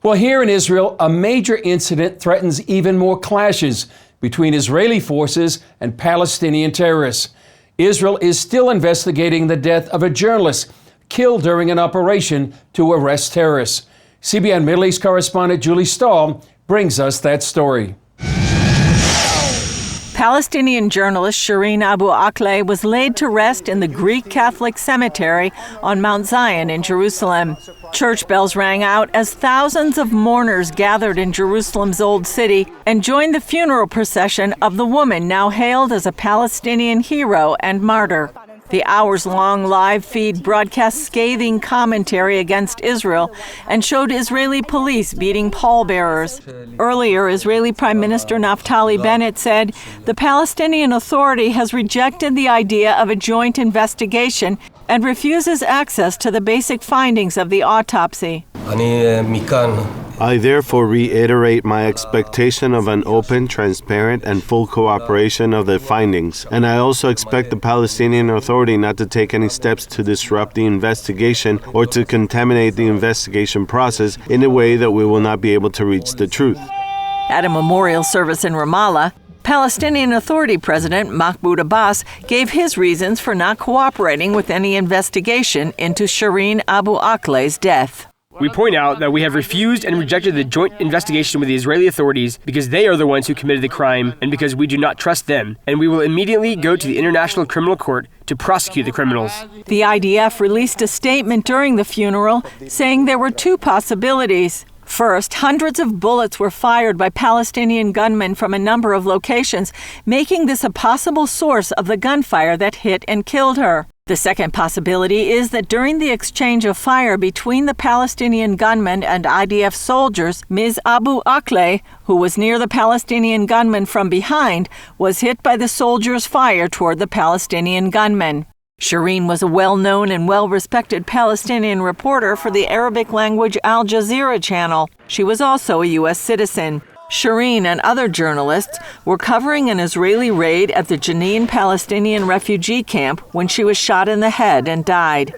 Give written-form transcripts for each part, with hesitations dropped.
Well, here in Israel, a major incident threatens even more clashes between Israeli forces and Palestinian terrorists. Israel is still investigating the death of a journalist killed during an operation to arrest terrorists. CBN Middle East correspondent Julie Stahl brings us that story. Palestinian journalist Shireen Abu Akleh was laid to rest in the Greek Catholic cemetery on Mount Zion in Jerusalem. Church bells rang out as thousands of mourners gathered in Jerusalem's Old City and joined the funeral procession of the woman now hailed as a Palestinian hero and martyr. The hours-long live feed broadcast scathing commentary against Israel and showed Israeli police beating pallbearers. Earlier, Israeli Prime Minister Naftali Bennett said the Palestinian Authority has rejected the idea of a joint investigation and refuses access to the basic findings of the autopsy. I therefore reiterate my expectation of an open, transparent, and full cooperation of the findings. And I also expect the Palestinian Authority not to take any steps to disrupt the investigation or to contaminate the investigation process in a way that we will not be able to reach the truth. At a memorial service in Ramallah, Palestinian Authority President Mahmoud Abbas gave his reasons for not cooperating with any investigation into Shireen Abu Akleh's death. We point out that we have refused and rejected the joint investigation with the Israeli authorities because they are the ones who committed the crime and because we do not trust them, and we will immediately go to the International Criminal Court to prosecute the criminals. The IDF released a statement during the funeral saying there were two possibilities. First, hundreds of bullets were fired by Palestinian gunmen from a number of locations, making this a possible source of the gunfire that hit and killed her. The second possibility is that during the exchange of fire between the Palestinian gunmen and IDF soldiers, Ms. Abu Akleh, who was near the Palestinian gunmen from behind, was hit by the soldiers' fire toward the Palestinian gunmen. Shireen was a well-known and well-respected Palestinian reporter for the Arabic-language Al Jazeera channel. She was also a U.S. citizen. Shireen and other journalists were covering an Israeli raid at the Jenin Palestinian refugee camp when she was shot in the head and died.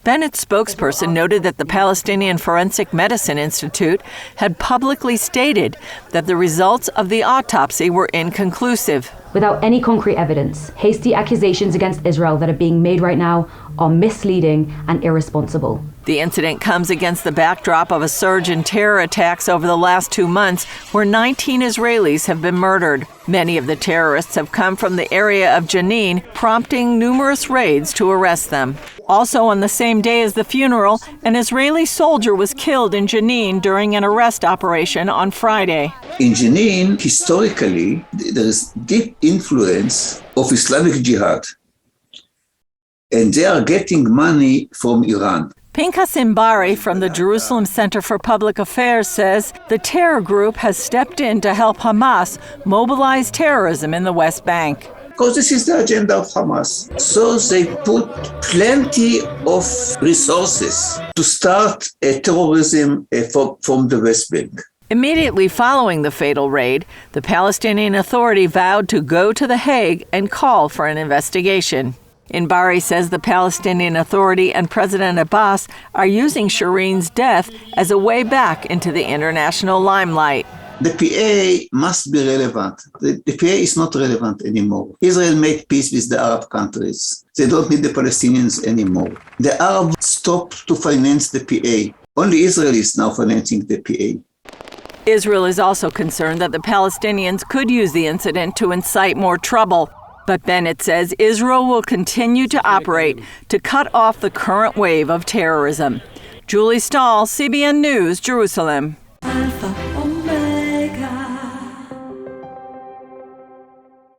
Bennett's spokesperson noted that the Palestinian Forensic Medicine Institute had publicly stated that the results of the autopsy were inconclusive. Without any concrete evidence, hasty accusations against Israel that are being made right now are misleading and irresponsible. The incident comes against the backdrop of a surge in terror attacks over the last 2 months, where 19 Israelis have been murdered. Many of the terrorists have come from the area of Jenin, prompting numerous raids to arrest them. Also on the same day as the funeral, an Israeli soldier was killed in Jenin during an arrest operation on Friday. In Jenin, historically, there is deep influence of Islamic Jihad, and they are getting money from Iran. Pinchas Imbari from the Jerusalem Center for Public Affairs says the terror group has stepped in to help Hamas mobilize terrorism in the West Bank. Because this is the agenda of Hamas. So they put plenty of resources to start terrorism from the West Bank. Immediately following the fatal raid, the Palestinian Authority vowed to go to The Hague and call for an investigation. Inbari says the Palestinian Authority and President Abbas are using Shireen's death as a way back into the international limelight. The PA must be relevant. The PA is not relevant anymore. Israel made peace with the Arab countries. They don't need the Palestinians anymore. The Arabs stopped to finance the PA. Only Israel is now financing the PA. Israel is also concerned that the Palestinians could use the incident to incite more trouble. But Bennett says Israel will continue to operate to cut off the current wave of terrorism. Julie Stahl, CBN News, Jerusalem.